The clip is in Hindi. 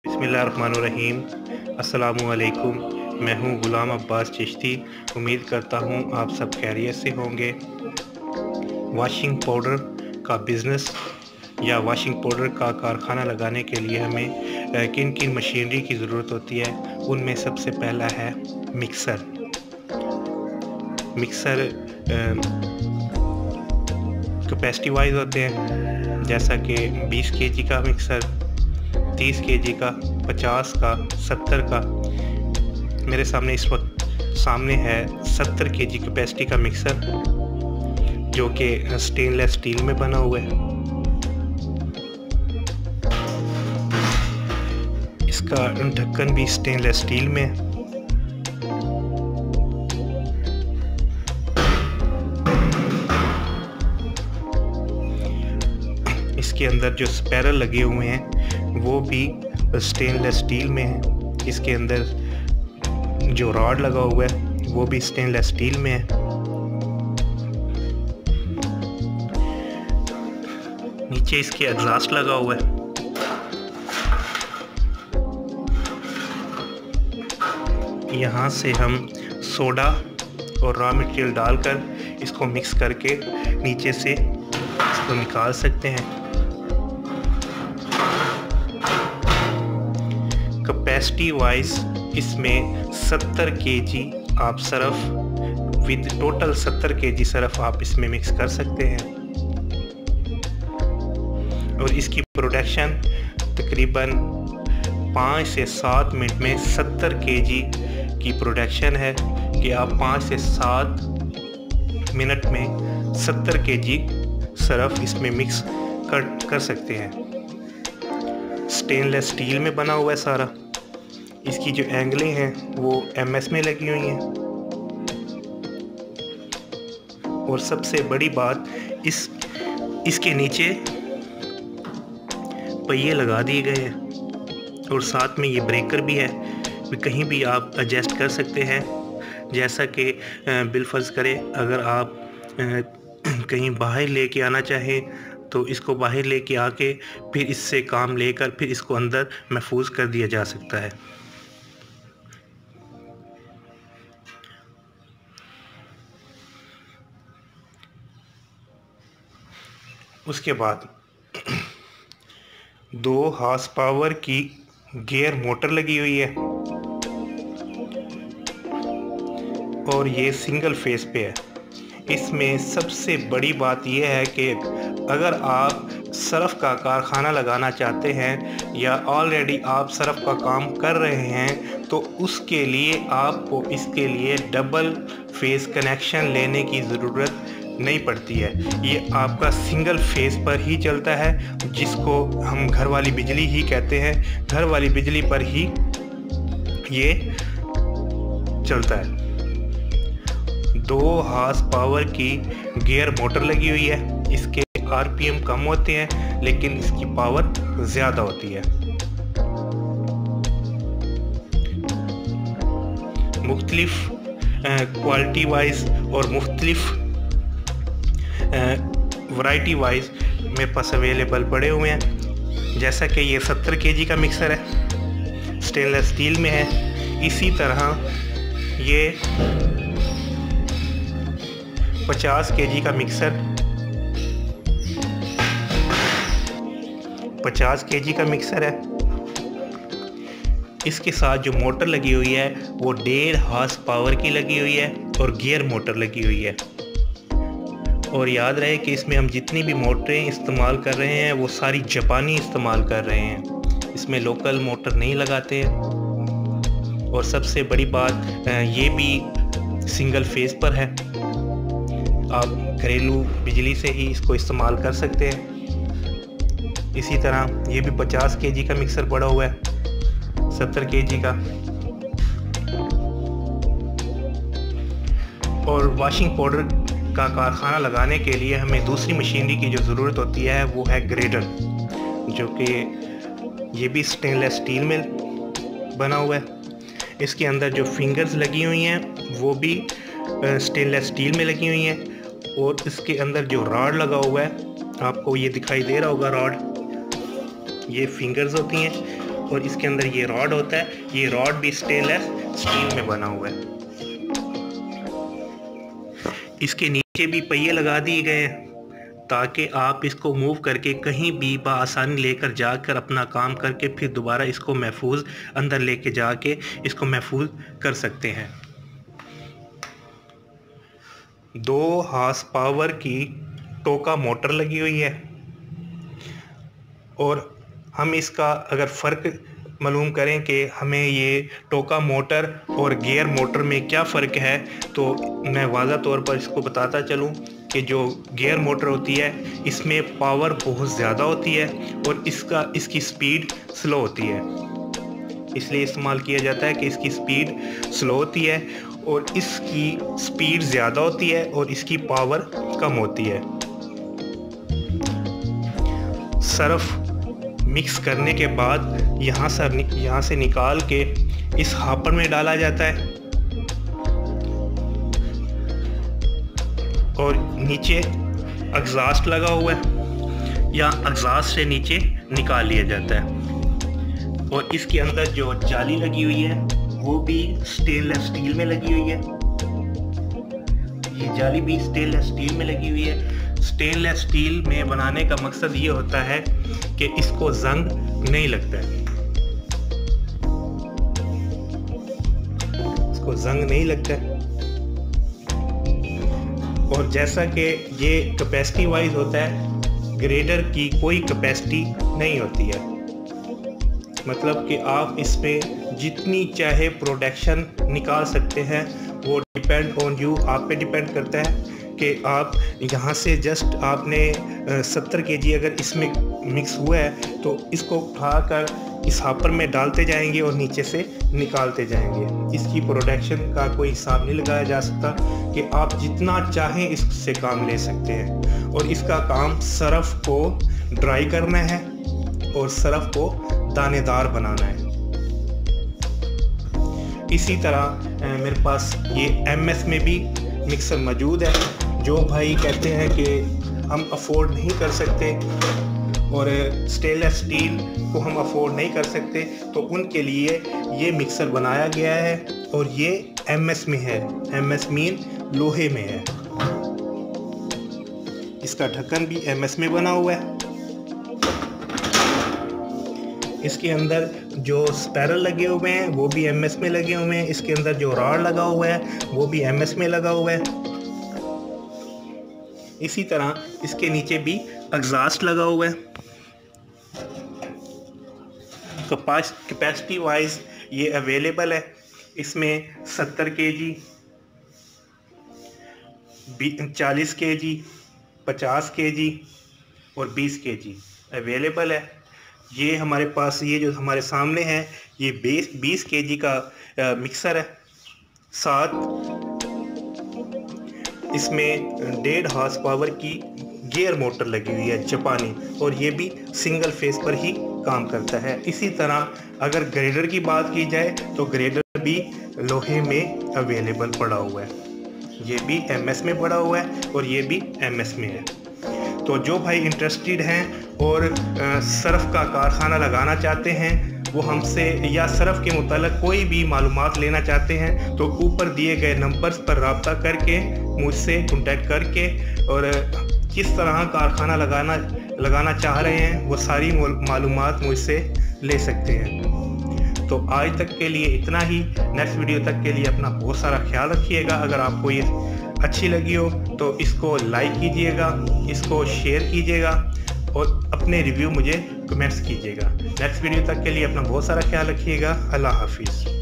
बिस्मिल्लाहिर्रहमानिर्रहीम। अस्सलामुअलैकुम। मैं हूं गुलाम अब्बास चिश्ती। उम्मीद करता हूं आप सब खैरियत से होंगे। वॉशिंग पाउडर का बिज़नेस या वॉशिंग पाउडर का कारखाना लगाने के लिए हमें किन किन मशीनरी की ज़रूरत होती है, उनमें सबसे पहला है मिक्सर। मिक्सर कैपेसिटी वाइज होते हैं, जैसा कि 20 केजी का मिक्सर, 30 केजी का, 50 का, 70 का। मेरे सामने इस वक्त है 70 केजी कैपेसिटी का मिक्सर, जो कि स्टेनलेस स्टील में बना हुआ है। इसका ढक्कन भी स्टेनलेस स्टील में है। इसके अंदर जो स्पैरल लगे हुए हैं वो भी स्टेनलेस स्टील में है। इसके अंदर जो रॉड लगा हुआ है वो भी स्टेनलेस स्टील में है। नीचे इसके एग्जॉस्ट लगा हुआ है। यहाँ से हम सोडा और रॉ मटेरियल डालकर इसको मिक्स करके नीचे से इसको निकाल सकते हैं। कैपेसिटी वाइज इसमें 70 केजी आप Surf with total 70 KG Surf आप इसमें मिक्स कर सकते हैं। और इसकी प्रोडक्शन तकरीबन 5 से 7 मिनट में 70 केजी की प्रोडक्शन है कि आप 5 से 7 मिनट में 70 केजी सर्फ इसमें मिक्स कर सकते हैं। स्टेनलेस स्टील में बना हुआ है सारा। इसकी जो एंगलें हैं वो MS में लगी हुई हैं। और सबसे बड़ी बात, इसके नीचे पहिए लगा दिए गए हैं और साथ में ये ब्रेकर भी है, कहीं भी आप एडजस्ट कर सकते हैं। जैसा कि बिलफर्ज करें, अगर आप कहीं बाहर लेके आना चाहें तो इसको बाहर लेके आके फिर इससे काम लेकर फिर इसको अंदर महफूज कर दिया जा सकता है। उसके बाद 2 हॉर्स पावर की गियर मोटर लगी हुई है और ये सिंगल फेस पे है। इसमें सबसे बड़ी बात यह है कि अगर आप सर्फ का कारखाना लगाना चाहते हैं या ऑलरेडी आप सर्फ का काम कर रहे हैं तो उसके लिए आपको इसके लिए डबल फेस कनेक्शन लेने की ज़रूरत नहीं पड़ती है। ये आपका सिंगल फेस पर ही चलता है, जिसको हम घर वाली बिजली ही कहते हैं। घर वाली बिजली पर ही ये चलता है। 2 हॉर्स पावर की गियर मोटर लगी हुई है। इसके RPM कम होते हैं लेकिन इसकी पावर ज़्यादा होती है। मुख्तलिफ क्वालिटी वाइज और मुख्तलिफ वैरायटी वाइज मेरे पास अवेलेबल पड़े हुए हैं। जैसा कि ये 70 केजी का मिक्सर है, स्टेनलेस स्टील में है। इसी तरह ये 50 केजी का मिक्सर, 50 केजी का मिक्सर है। इसके साथ जो मोटर लगी हुई है वो 1.5 हॉर्स पावर की लगी हुई है और गियर मोटर लगी हुई है। और याद रहे कि इसमें हम जितनी भी मोटरें इस्तेमाल कर रहे हैं वो सारी जापानी इस्तेमाल कर रहे हैं, इसमें लोकल मोटर नहीं लगाते। और सबसे बड़ी बात, ये भी सिंगल फेस पर है। आप घरेलू बिजली से ही इसको इस्तेमाल कर सकते हैं। इसी तरह ये भी 50 केजी का मिक्सर पड़ा हुआ है, 70 केजी का। और वॉशिंग पाउडर का कारखाना लगाने के लिए हमें दूसरी मशीनरी की जो ज़रूरत होती है वो है ग्रेडर, जो कि ये भी स्टेनलेस स्टील में बना हुआ है। इसके अंदर जो फिंगर्स लगी हुई हैं वो भी स्टेनलेस स्टील में लगी हुई हैं। और इसके अंदर जो रॉड लगा हुआ है, आपको ये दिखाई दे रहा होगा रॉड, ये फिंगर्स होती हैं और इसके अंदर ये रॉड होता है, ये रॉड भी स्टेनलेस स्टील में बना हुआ है। इसके नीचे भी पहिए लगा दिए गए हैं ताकि आप इसको मूव करके कहीं भी बआसानी लेकर जाकर अपना काम करके फिर दोबारा इसको महफूज अंदर लेके जाके इसको महफूज कर सकते हैं। 2 हॉर्स पावर की टोका मोटर लगी हुई है और हम इसका अगर फ़र्क मालूम करें कि हमें ये टोका मोटर और गियर मोटर में क्या फ़र्क है, तो मैं वाज़ा तौर पर इसको बताता चलूँ कि जो गियर मोटर होती है इसमें पावर बहुत ज़्यादा होती है और इसकी स्पीड स्लो होती है, इसलिए इस्तेमाल किया जाता है कि इसकी स्पीड स्लो होती है और इसकी स्पीड ज़्यादा होती है और इसकी पावर कम होती है। सर्फ मिक्स करने के बाद यहाँ से निकाल के इस हापर में डाला जाता है और नीचे एग्जॉस्ट लगा हुआ है या एग्जॉस्ट से नीचे निकाल लिया जाता है। और इसके अंदर जो जाली लगी हुई है वो भी स्टेनलेस स्टील में लगी हुई है, ये जाली भी स्टेनलेस स्टील में लगी हुई है। स्टेनलेस स्टील में बनाने का मकसद ये होता है कि इसको जंग नहीं लगता है, इसको जंग नहीं लगता है। और जैसा कि ये कैपेसिटी वाइज होता है, ग्रेडर की कोई कैपेसिटी नहीं होती है, मतलब कि आप इसमें जितनी चाहे प्रोडक्शन निकाल सकते हैं, वो डिपेंड ऑन यू, आप पे डिपेंड करता है कि आप यहाँ से जस्ट आपने 70 kg अगर इसमें मिक्स हुआ है तो इसको उठाकर इस हापर में डालते जाएंगे और नीचे से निकालते जाएंगे। इसकी प्रोडक्शन का कोई हिसाब नहीं लगाया जा सकता कि आप जितना चाहें इससे काम ले सकते हैं। और इसका काम सर्फ को ड्राई करना है और सर्फ को दानेदार बनाना है। इसी तरह मेरे पास ये MS में भी मिक्सर मौजूद है। जो भाई कहते हैं कि हम अफोर्ड नहीं कर सकते और स्टेनलेस स्टील को हम अफोर्ड नहीं कर सकते, तो उनके लिए ये मिक्सर बनाया गया है और ये MS में है। MS मीन लोहे में है। इसका ढक्कन भी MS में बना हुआ है। इसके अंदर जो स्पैरल लगे हुए हैं वो भी MS में लगे हुए हैं। इसके अंदर जो रॉड लगा हुआ है वो भी MS में लगा हुआ है। इसी तरह इसके नीचे भी एग्जॉस्ट लगा हुआ है। कैपेसिटी वाइज ये अवेलेबल है। इसमें 70 kg, 40 kg, 50 kg और 20 kg अवेलेबल है। ये हमारे पास ये जो हमारे सामने है ये 20 kg का मिक्सर है। साथ इसमें 1.5 हॉर्स पावर की गियर मोटर लगी हुई है जापानी, और ये भी सिंगल फेस पर ही काम करता है। इसी तरह अगर ग्रेडर की बात की जाए तो ग्रेडर भी लोहे में अवेलेबल पड़ा हुआ है। ये भी MS में पड़ा हुआ है और ये भी MS में है। तो जो भाई इंटरेस्टेड हैं और सर्फ का कारखाना लगाना चाहते हैं, वो हमसे या सर्फ के मुताल्लिक़ कोई भी मालूमात लेना चाहते हैं, तो ऊपर दिए गए नंबर्स पर रब्ता करके मुझसे कांटेक्ट करके और किस तरह कारखाना लगाना चाह रहे हैं वो सारी मालूमात मुझसे ले सकते हैं। तो आज तक के लिए इतना ही। नेक्स्ट वीडियो तक के लिए अपना बहुत सारा ख्याल रखिएगा। अगर आपको ये अच्छी लगी हो तो इसको लाइक कीजिएगा, इसको शेयर कीजिएगा और अपने रिव्यू मुझे कमेंट्स कीजिएगा। नेक्स्ट वीडियो तक के लिए अपना बहुत सारा ख्याल रखिएगा। अल्लाह हाफिज़।